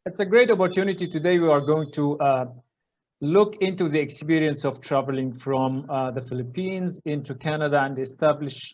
It's a great opportunity. Today we are going to look into the experience of traveling from the Philippines into Canada and establish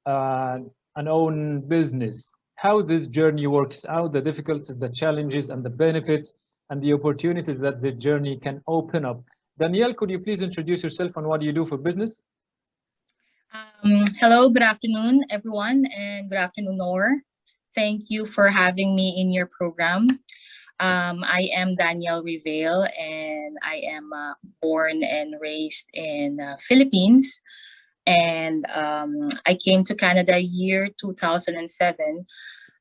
uh, an own business. How this journey works out, the difficulties, the challenges, and the benefits, and the opportunities that the journey can open up. Danielle, could you please introduce yourself and what do you do for business? Hello, good afternoon, everyone, and good afternoon, Nour. Thank you for having me in your program. I am Danielle Revale, and I am born and raised in Philippines. And I came to Canada year 2007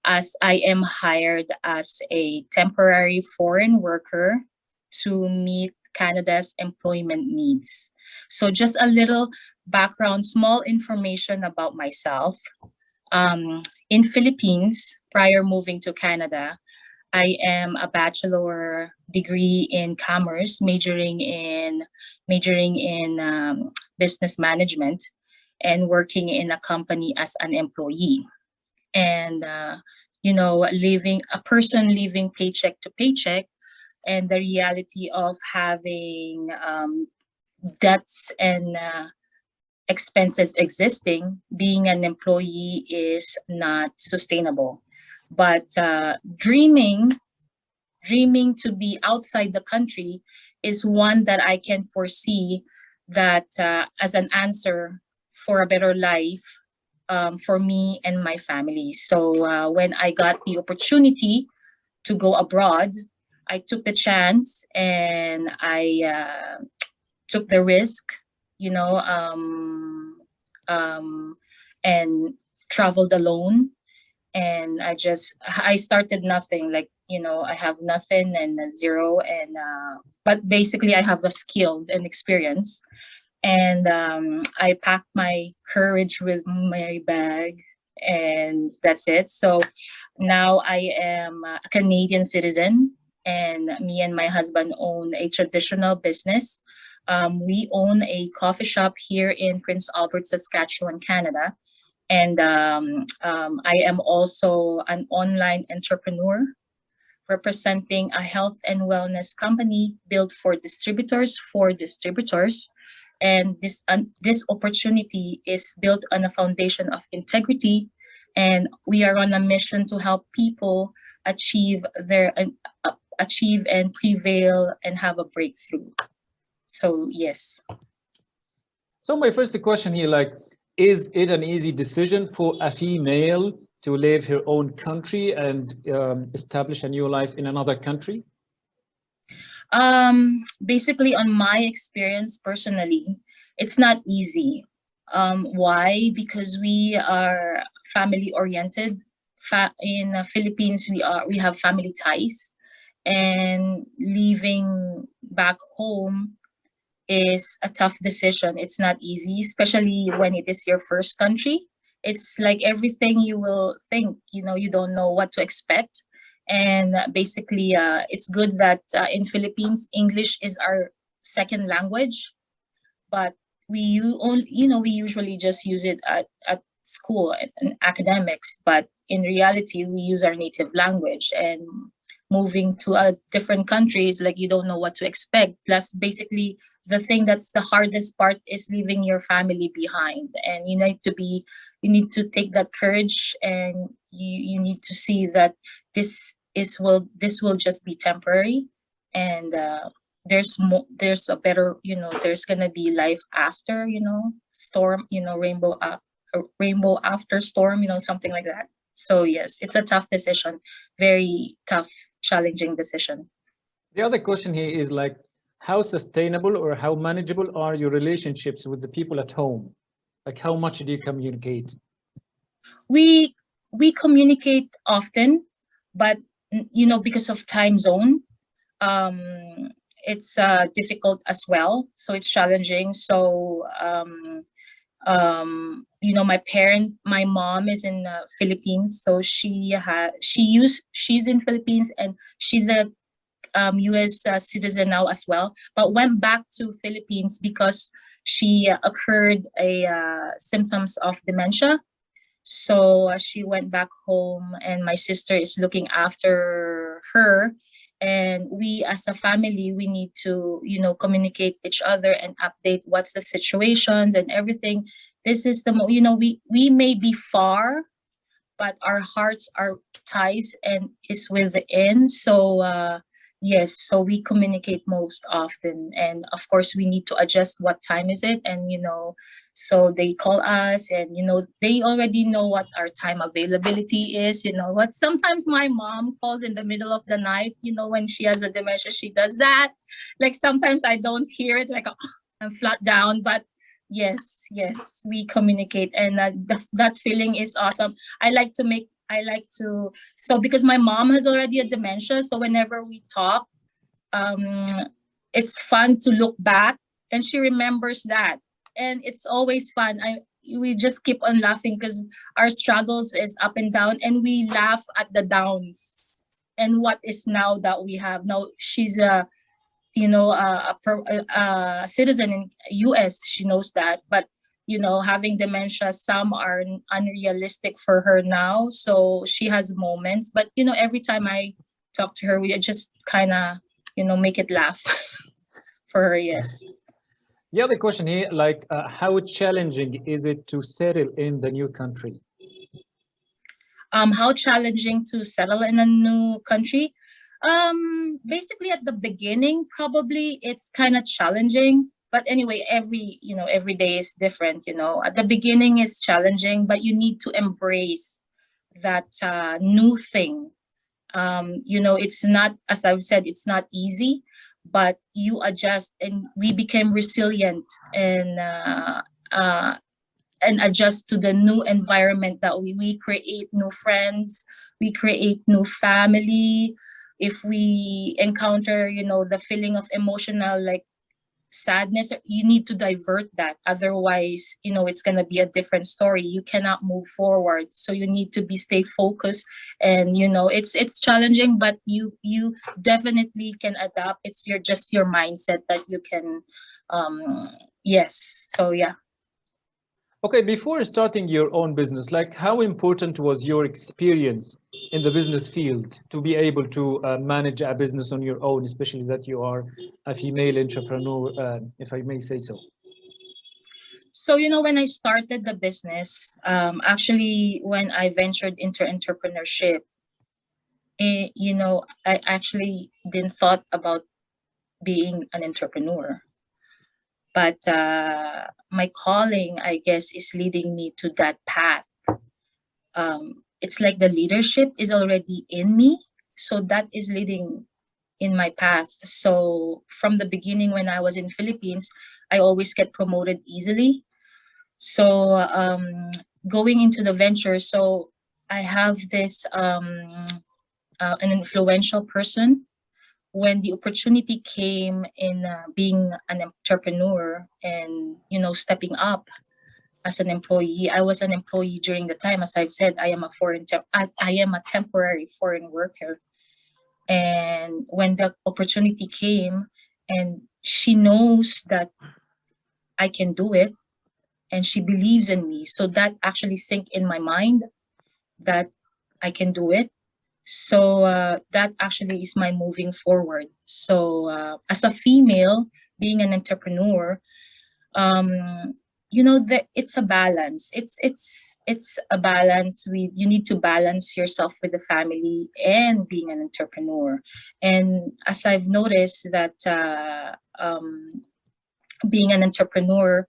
as I am hired as a temporary foreign worker to meet Canada's employment needs. So just a little background, small information about myself. In Philippines, prior moving to Canada, I am a bachelor degree in commerce, majoring in business management, and working in a company as an employee. And living a person living paycheck to paycheck, and the reality of having debts and expenses existing, being an employee is not sustainable. But dreaming to be outside the country is one that I can foresee that as an answer for a better life for me and my family. So when I got the opportunity to go abroad, I took the chance and I took the risk, you know, and traveled alone. And I started nothing, like, I have nothing and a zero. And, but basically I have a skill and experience. And I packed my courage with my bag, and that's it. So now I am a Canadian citizen, and me and my husband own a traditional business. We own a coffee shop here in Prince Albert, Saskatchewan, Canada. And I am also an online entrepreneur representing a health and wellness company built for distributors. And this opportunity is built on a foundation of integrity, and we are on a mission to help people achieve achieve and prevail and have a breakthrough. So yes. So my first question here, like, is it an easy decision for a female to leave her own country and establish a new life in another country? Basically, on my experience personally, it's not easy. Why? Because we are family oriented. In the Philippines, we have family ties, and leaving back home is a tough decision. It's not easy, especially when it is your first country. It's like everything you will think, you don't know what to expect. And basically, it's good that in Philippines, English is our second language, but we usually just use it at school and academics, but in reality, we use our native language. And moving to a different countries, like, you don't know what to expect. Plus, basically, the thing that's the hardest part is leaving your family behind, and you need to take that courage, and you need to see that this will just be temporary. And there's a better, there's gonna be life after, storm, rainbow after storm, something like that. So yes, it's a tough decision, very tough, challenging decision. The other question here is like, how sustainable or how manageable are your relationships with the people at home? Like, how much do you communicate? We communicate often, but because of time zone, it's difficult as well. So it's challenging. So my mom is in Philippines, so she's in Philippines, and she's a U.S. Citizen now as well, but went back to Philippines because she occurred a symptoms of dementia. So she went back home, and my sister is looking after her. And we as a family, we need to, communicate each other and update what's the situations and everything. This is the, we may be far, but our hearts are ties and is within. So yes, so we communicate most often, and of course we need to adjust what time is it, and so they call us, and they already know what our time availability is. What sometimes my mom calls in the middle of the night, when she has a dementia, she does that. Like sometimes I don't hear it, like I'm flat down, but yes, we communicate, and that feeling is awesome. So because my mom has already a dementia, so whenever we talk, um, it's fun to look back, and she remembers that, and it's always fun. We just keep on laughing because our struggles is up and down, and we laugh at the downs and what is now that we have now. She's a citizen in US, she knows that, but having dementia, some are unrealistic for her now, so she has moments, but every time I talk to her, we just kind of make it laugh for her. Yes. The other question here, like how challenging is it to settle in the new country? How challenging to settle in a new country? Basically at the beginning, probably it's kind of challenging, but anyway, every day is different. At the beginning is challenging, but you need to embrace that new thing. It's not, as I've said, it's not easy, but you adjust, and we became resilient and adjust to the new environment that we create new friends, we create new family. If we encounter, the feeling of emotional, like sadness, you need to divert that. Otherwise, it's going to be a different story. You cannot move forward. So you need to stay focused, and, it's challenging, but you definitely can adapt. It's your mindset that you can, yes. So yeah. Okay, before starting your own business, like how important was your experience in the business field to be able to manage a business on your own, especially that you are a female entrepreneur, if I may say so? So, when I started the business, actually, when I ventured into entrepreneurship, I actually didn't thought about being an entrepreneur. But my calling, I guess, is leading me to that path. It's like the leadership is already in me, so that is leading in my path. So from the beginning, when I was in Philippines, I always get promoted easily. So going into the venture, so I have this an influential person. When the opportunity came in being an entrepreneur and stepping up as an employee, I was an employee during the time. As I've said, I am a temporary foreign worker. And when the opportunity came, and she knows that I can do it, and she believes in me, so that actually sank in my mind that I can do it. So that actually is my moving forward. So as a female, being an entrepreneur, that it's a balance. It's a balance. You need to balance yourself with the family and being an entrepreneur. And as I've noticed that being an entrepreneur,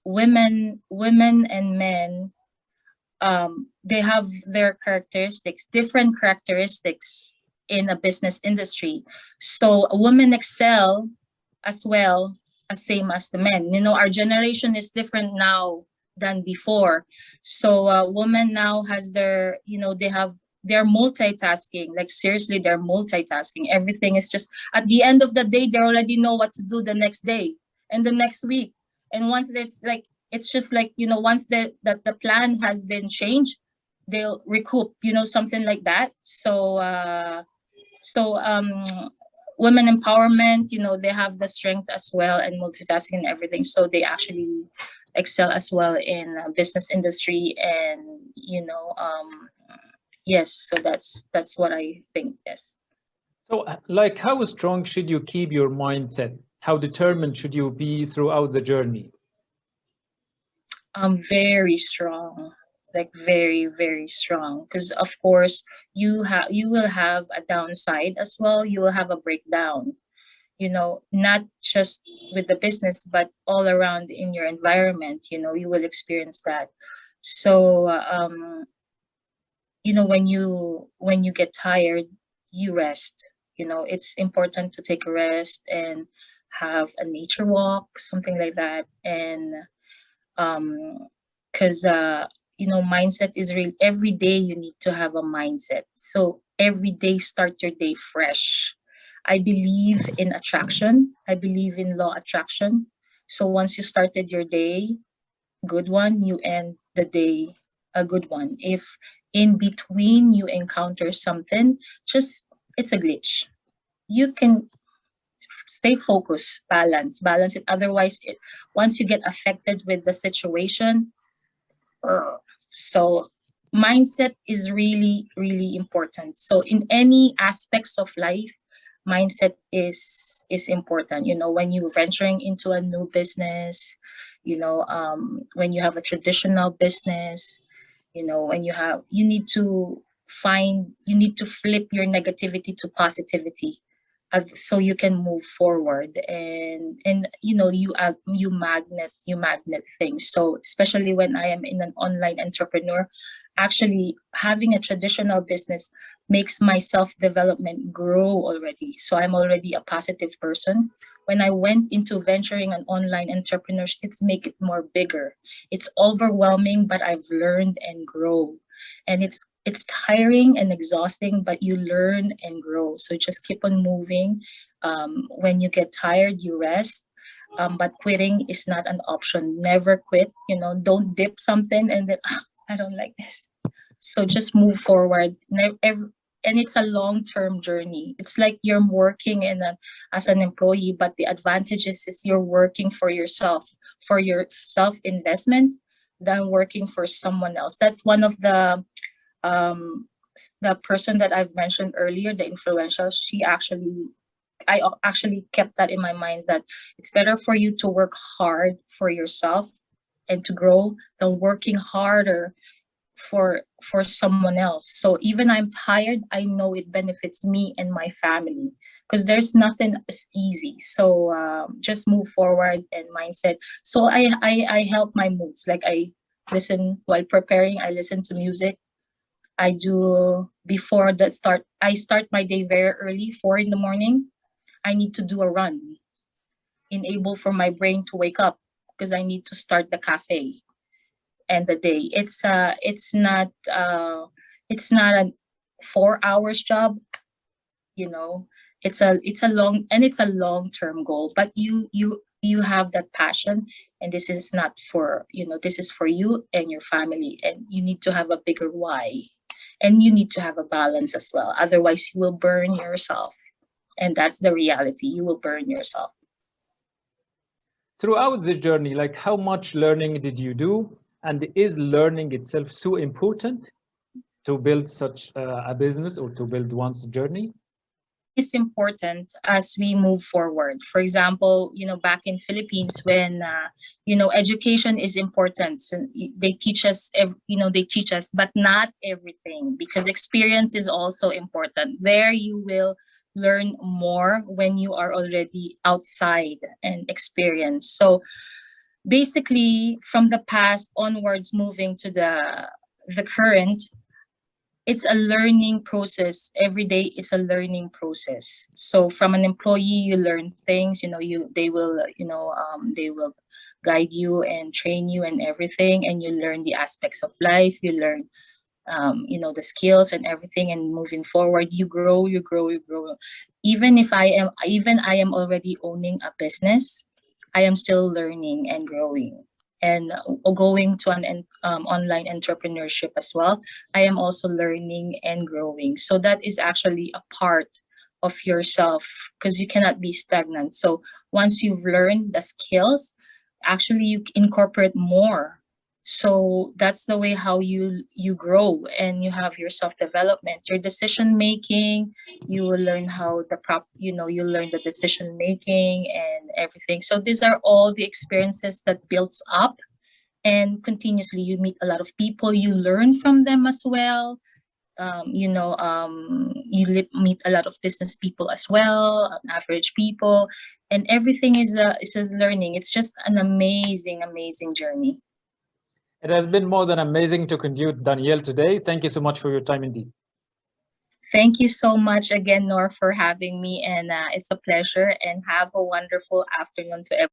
women and men, they have their different characteristics in a business industry. So a woman excel as well as same as the men. Our generation is different now than before. So women now has they're multitasking. Like seriously, they're multitasking. Everything is just, at the end of the day, they already know what to do the next day and the next week. And once it's just like, once the plan has been changed, they'll recoup, something like that. So women empowerment, they have the strength as well, and multitasking and everything. So they actually excel as well in business industry, and yes, so that's what I think. Yes. So, like, how strong should you keep your mindset? How determined should you be throughout the journey? Very strong, like very, very strong, because of course you will have a downside as well. You will have a breakdown, not just with the business but all around in your environment. You will experience that. So when you get tired, you rest. It's important to take a rest and have a nature walk, something like that. And because mindset is real. Every day you need to have a mindset, so every day start your day fresh. I believe in attraction. I believe in law attraction. So once you started your day good one, you end the day a good one. If in between you encounter something, just it's a glitch. You can stay focused, balance it. Otherwise, once you get affected with the situation, so mindset is really, really important. So in any aspects of life, mindset is important. When you're venturing into a new business, when you have a traditional business, when you need to flip your negativity to positivity, so you can move forward. And you magnet things. So especially when I am in an online entrepreneur, actually having a traditional business makes my self development grow already. So I'm already a positive person. When I went into venturing an online entrepreneurship, it's make it more bigger. It's overwhelming, but I've learned and grow. And it's tiring and exhausting, but you learn and grow. So just keep on moving. When you get tired, you rest. But quitting is not an option. Never quit. Don't dip something and then I don't like this. So just move forward. And it's a long-term journey. It's like you're working as an employee, but the advantage is you're working for yourself, for your self investment, than working for someone else. That's one of the person that I've mentioned earlier, the influential. I actually kept that in my mind, that it's better for you to work hard for yourself and to grow than working harder for someone else. So even I'm tired, I know it benefits me and my family, because there's nothing as easy. So just move forward and mindset. So I help my moods. Like I listen while preparing, I listen to music. I do before the start. I start my day very early, 4 in the morning. I need to do a run, enable for my brain to wake up, because I need to start the cafe and the day. It's not a 4 hours job. You know, it's a long term goal. But you have that passion, and this is not for this is for you and your family, and you need to have a bigger why, and you need to have a balance as well. Otherwise, you will burn yourself, and that's the reality. You will burn yourself. Throughout the journey, like, how much learning did you do? And is learning itself so important to build such a business or to build one's journey? Is important as we move forward. For example, back in Philippines, when education is important. So they teach us, but not everything, because experience is also important. There you will learn more when you are already outside and experience. So basically, from the past onwards, moving to the current, it's a learning process. Every day is a learning process. So from an employee, you learn things. They will guide you and train you and everything, and you learn the aspects of life. You learn the skills and everything, and moving forward, you grow, you grow, you grow. Even I am already owning a business, I am still learning and growing. And going to an online entrepreneurship as well, I am also learning and growing. So that is actually a part of yourself, because you cannot be stagnant. So once you've learned the skills, actually you incorporate more So that's the way how you grow, and you have your self-development, your decision making. You will learn how you learn the decision making and everything. So these are all the experiences that builds up, and continuously you meet a lot of people, you learn from them as well. Meet a lot of business people as well, average people, and everything is a learning. It's just an amazing journey. It has been more than amazing talking to you, Danielle, today. Thank you so much for your time indeed. Thank you so much again, Nour, for having me, and it's a pleasure, and have a wonderful afternoon to everyone.